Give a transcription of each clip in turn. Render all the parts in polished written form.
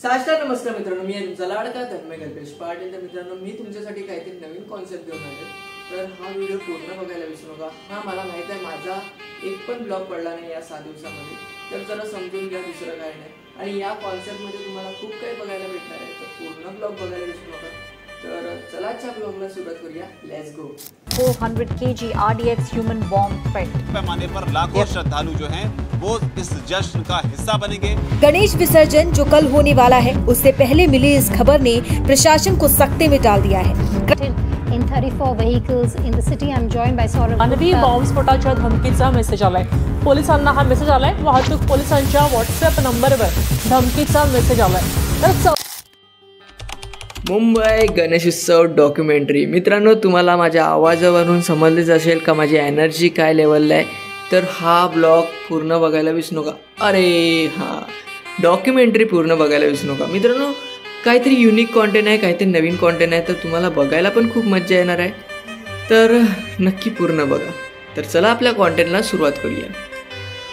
साष्टांग नमस्कार मित्रांनो, मी आहे तुमचा लाडका तन्मय कल्पेश पाटील। तर मित्रांनो, मी तुमच्यासाठी काहीतरी नवीन कॉन्सेप्ट घेऊन आले, तर हा व्हिडिओ पूर्ण बघायला विसरू नका। हा मला माहित आहे माझा एक पण ब्लॉग पडला नाही या 7 दिवसांमध्ये, तर जरा समजून घ्या, दुसरं काय नाही। आणि या कॉन्सेप्ट मध्ये तुम्हाला खूप काही बघायला भेटणार आहे, तर पूर्ण ब्लॉग बघायला विसरू नका। तर चला आजच्या ब्लॉगला सुरुवात करूया, let's go. 400 kg RDX human bomb पेट पैमाने पर लाखों श्रद्धालु जो हैं वो इस जश्न का हिस्सा बनेंगे। गणेश विसर्जन जो कल होने वाला है, उससे पहले मिली इस खबर ने प्रशासन को सख्ते में डाल दिया है। in 34 vehicles in the city. I'm joined by Saurav मानवी बॉम्बस्फोटाच्या धमकीचा मेसेज आलाय। पोलिसांना हा मेसेज आलाय, वाहतूक पोलिसांच्या व्हॉट्सअप नंबरवर धमकीचा मेसेज आलाय। तर मुंबई गणेशोत्सव डॉक्युमेंटरी। मित्रांनो, तुम्हाला माझ्या आवाजावरून समजलेच असेल का माझी एनर्जी काय लेवलला आहे, तर हा ब्लॉग पूर्ण बघायला विसरू नका। अरे हां, डॉक्युमेंटरी पूर्ण बघायला विसरू नका मित्रांनो। काहीतरी युनिक कॉन्टेंट आहे, काहीतरी नवीन कॉन्टेंट आहे, तर तुम्हाला बघायला पण खूप मजा येणार आहे, तर नक्की पूर्ण बघा। तर चला आपल्या कॉन्टेंटला सुरुवात करूया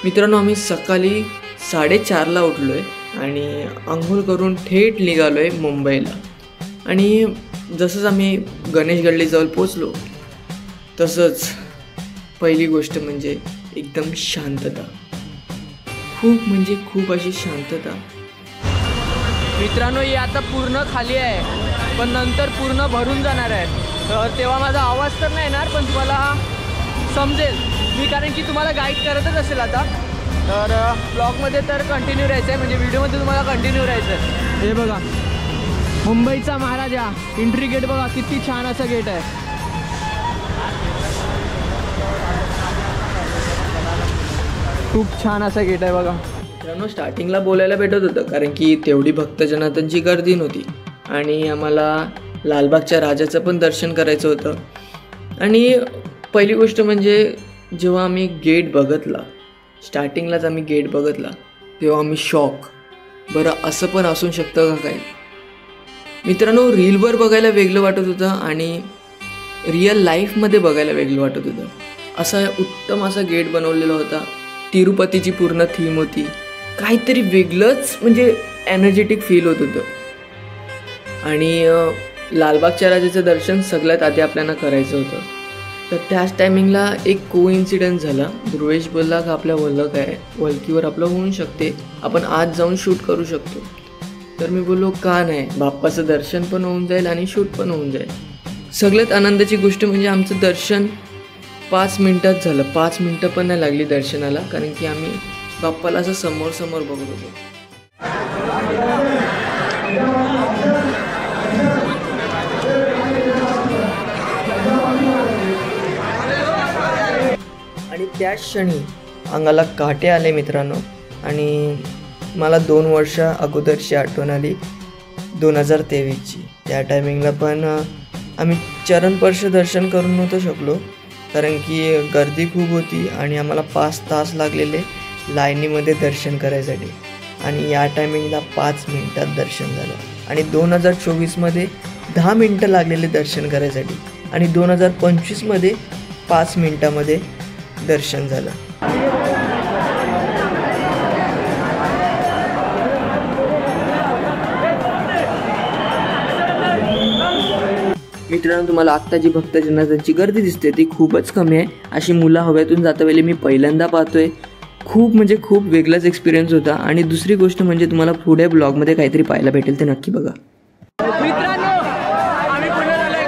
मित्रांनो। आम्ही सकाळी 4:30ला उठलो आहे आणि आंघोळ करून थेट निघालो आहे मुंबईला। आणि जसंच आम्ही गणेश गल्लीजवळ पोचलो, तसंच पहिली गोष्ट म्हणजे एकदम शांतता, खूप म्हणजे खूप अशी शांतता। मित्रांनो, ही आता पूर्ण खाली आहे, पण नंतर पूर्ण भरून जाणार आहे, तर तेव्हा माझा आवाज तर नाही येणार, पण तुम्हाला समजेल मी, कारण की तुम्हाला गाईड करतच असेल आता। तर ब्लॉगमध्ये तर कंटिन्यू राहायचं आहे, म्हणजे व्हिडिओमध्ये तुम्हाला कंटिन्यू राहायचं आहे। हे बघा, मुंबईचा महाराजा एंट्री गेट बघा, किती छान असं गेट आहे। खूप छान असं गेट आहे बघा मित्रांनो। स्टार्टिंगला बोलायला भेटत होतं, कारण की तेवढी भक्तजनांची गर्दी नव्हती आणि आम्हाला लालबागच्या राजाचं पण दर्शन करायचं होतं। आणि पहिली गोष्ट म्हणजे जेव्हा आम्ही गेट बघितला, स्टार्टिंगलाच आम्ही गेट बघितला, तेव्हा आम्ही शॉक। बरं, असं पण असू शकतं का काय मित्रांनो? रीलवर बघायला वेगळं वाटत होतं आणि रिअल लाईफमध्ये बघायला वेगळं वाटत होतं। असा उत्तम असा गेट बनवलेला होता, तिरुपतीची पूर्ण थीम होती, काहीतरी वेगळंच म्हणजे एनर्जेटिक फील होत होतं। आणि लालबागच्या राजाचं दर्शन सगळ्यात आधी आपल्याला करायचं होतं, तर त्याच टायमिंगला एक कोइन्सिडन्स झाला। ध्रुवेश बोलला का आपल्या वलक आहे, वलकीवर आपलं होऊ शकते, आपण आज जाऊन शूट करू शकतो। तर मी बोललो का नाही, बाप्पाचं दर्शन पण होऊन जाईल आणि शूट पण होऊन जाईल। सगळ्यात आनंदाची गोष्ट म्हणजे आमचं दर्शन 5 मिनटात झालं, 5 मिनटं पण नाही लागली दर्शनाला, कारण की आम्ही बाप्पाला असं समोर समोर बघत होतो। आणि त्याच क्षणी अंगाला काटे आले मित्रांनो। आणि मला 2 वर्ष अगोदरची आठवण आली, 2023ची। त्या टायमिंगला पण आम्ही चरणस्पर्श दर्शन करून नव्हतं शकलो, कारण की गर्दी खूप होती आणि आम्हाला 5 तास लागलेले लाईनीमध्ये दर्शन करायसाठी। आणि या टायमिंगला 5 मिनटात दर्शन झालं। आणि 2024मध्ये 10 मिनटं लागलेले दर्शन करायसाठी, आणि 2025मध्ये 5 मिनटामध्ये दर्शन झालं। मित्रांनो, तुम्हाला आत्ता जी भक्तजनांची गर्दी दिसते ती खूपच कमी आहे। अशी मुलं हव्यातून जाता वेळी मी पहिल्यांदा पाहतोय, खूप म्हणजे खूप वेगळाच एक्सपिरियन्स होता। आणि दुसरी गोष्ट म्हणजे तुम्हाला पुढे ब्लॉगमध्ये काहीतरी पाहायला भेटेल, ते नक्की बघा मित्रांनो। आम्ही पुढे आलोय,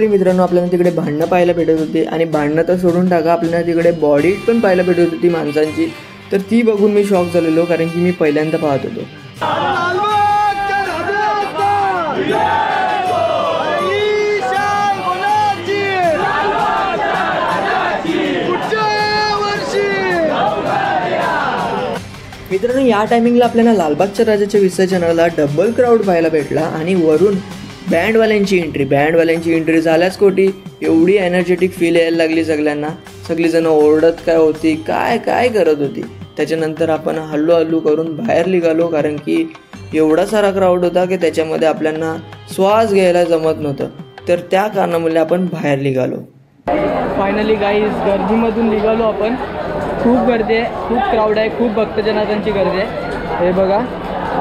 सिमिलरली मित्रांनो आपल्याला तिकडे भांडणं पाहायला भेटत होती आणि भांडणं तर सोडून टाका, आपल्याला तिकडे बॉडी पण पाहायला भेटत होती माणसांची. तर ती बघून मी शॉक झालेलो, कारण की मी पहिल्यांदा पाहत होतो. मित्रांनो या टायमिंगला आपल्याला लालबागच्या राजाच्या विसर्जनाला डबल क्राऊड पाहायला भेटला आणि वरून बँडवाल्यांची एंट्री झाल्याच कोटी. एवढी एनर्जेटिक फील यायला लागली सगळ्यांना. सगळीजणं ओरडत काय होती, काय करत होती. त्याच्यानंतर आपण हल्लू करून बाहेर निघालो, कारण की एवढा सारा क्राऊड होता की त्याच्यामध्ये आपल्याला श्वास घ्यायला जमत नव्हतं. तर त्या कारणामुळे आपण बाहेर निघालो. फायनली गाईज गर्दीमधून निघालो आपण. खूप गर्दी आहे, खूप क्राऊड आहे, खूप भक्तजनांची गर्दी आहे. हे बघा,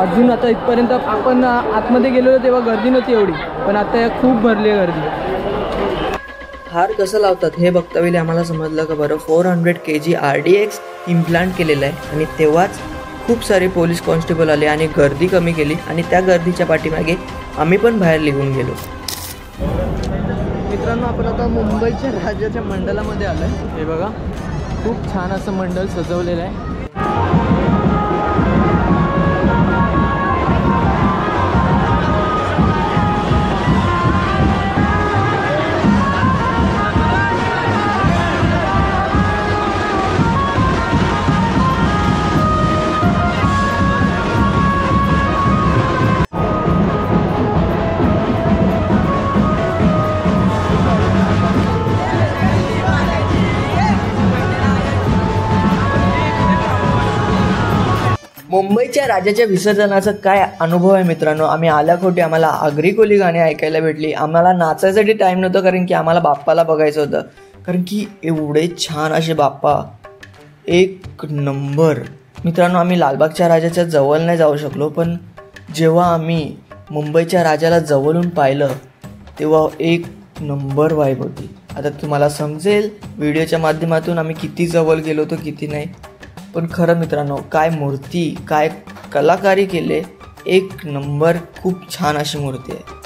अजून आता इथपर्यंत आपण आतमध्ये गेलेलो तेव्हा गर्दी नव्हती एवढी, पण आता खूप भरली आहे गर्दी. हार कसं लावतात हे बघता वेळी आम्हाला समजलं का बरं 400 kg RDX इम्प्लांट केलेलं आहे. आणि तेव्हाच खूप सारे पोलीस कॉन्स्टेबल आले आणि गर्दी कमी केली. आणि त्या गर्दीच्या पाठीमागे आम्ही पण बाहेर निघून गेलो. मित्रांनो आपण आता मुंबईच्या राजाच्या मंडळामध्ये आलो आहे. हे बघा, खूप छान असं मंडळ सजवलेलं आहे. मुंबईच्या राजाच्या विसर्जनाचा काय अनुभव आहे मित्रांनो. आम्ही आल्याखोटी आम्हाला आगरी कोली गाणी ऐकायला भेटली. आम्हाला नाचायसाठी टाईम नव्हतं, कारण की आम्हाला बाप्पाला बघायचं होतं. कारण की एवढे छान असे बाप्पा, एक नंबर. मित्रांनो आम्ही लालबागच्या राजाच्या जवळ नाही जाऊ शकलो, पण जेव्हा आम्ही मुंबईच्या राजाला जवळून पाहिलं तेव्हा एक नंबर वाईब होती. आता तुम्हाला समजेल व्हिडिओच्या माध्यमातून आम्ही किती जवळ गेलो होतो किती नाही. पण खरं मित्रांनो काय मूर्ती, काय कलाकारी केले, एक नंबर. खूप छान अशी मूर्ती आहे.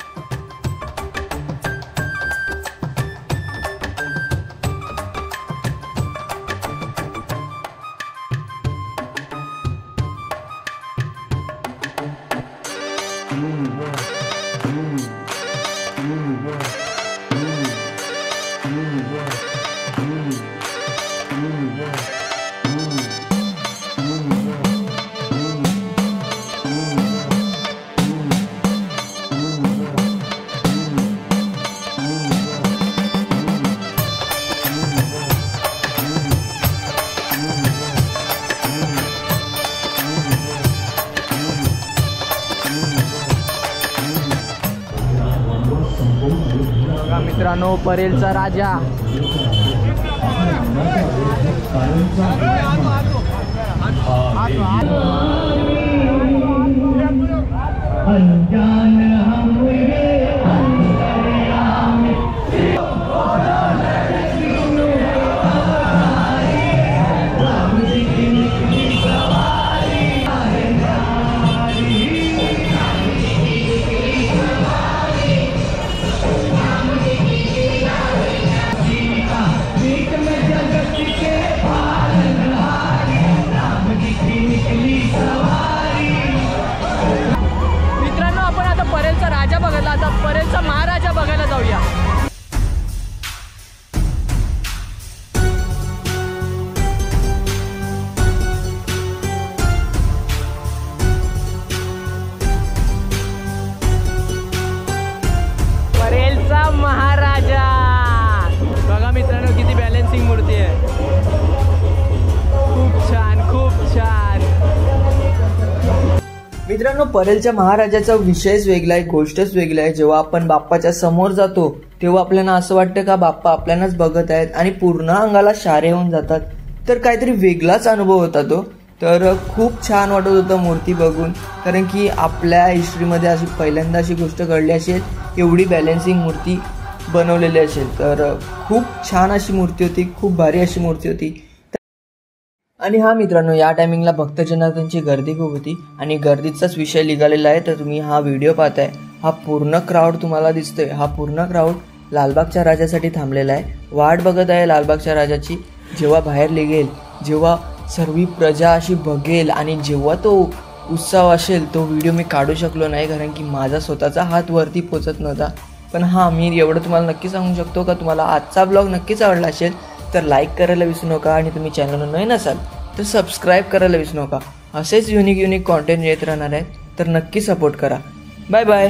मित्रांनो परेलचा राजा. मित्रांनो आपण आता परेलचा राजा बघायला, आता परेलचा महाराजा बघायला जाऊया. परेलचा महाराजा बघा मित्रांनो, किती बॅलन्सिंग मूर्ती आहे. खूप छान, खूप छान. मित्रांनो परेलच्या महाराजाचा विषयच वेगळा आहे, गोष्टच वेगळी आहे. जेव्हा आपण बाप्पाच्या समोर जातो तेव्हा आपल्याला असं वाटतं का बाप्पा आपल्यालाच बघत आहेत आणि पूर्ण अंगाला शारे होऊन जातात. तर काहीतरी वेगळाच अनुभव होता तो. तर खूप छान वाटत होतं मूर्ती बघून, कारण की आपल्या हिस्ट्रीमध्ये अशी पहिल्यांदा अशी गोष्ट घडली असेल, एवढी बॅलन्सिंग मूर्ती बनवलेली असेल. तर खूप छान अशी मूर्ती होती, खूप भारी अशी मूर्ती होती. आणि हा मित्रांनो या टायमिंगला भक्तजनांची गर्दी खूप होती आणि गर्दीचाच विषय निघालेला आहे. तर तुम्ही हा व्हिडिओ पाहताय, हा पूर्ण क्राऊड तुम्हाला दिसतोय. हा पूर्ण क्राऊड लालबागच्या राजासाठी थांबलेला आहे, वाट बघत आहे लालबागच्या राजाची. जेव्हा बाहेर निघेल, जेव्हा सर्व प्रजा अशी बघेल आणि जेव्हा तो उत्सव असेल, तो व्हिडिओ मी काढू शकलो नाही कारण की माझा स्वतःचा हात वरती पोचत नव्हता. पण हां, मी एवढं तुम्हाला नक्की सांगू शकतो का तुम्हाला आजचा ब्लॉग नक्कीच आवडला असेल तर लाईक करायला विसरू नका आणि तुम्ही चॅनलवर नवीन असाल तर सबस्क्राईब करायला विसरू नका. असेच युनिक कॉन्टेंट येत राहणार आहे तर नक्की सपोर्ट करा. Bye bye.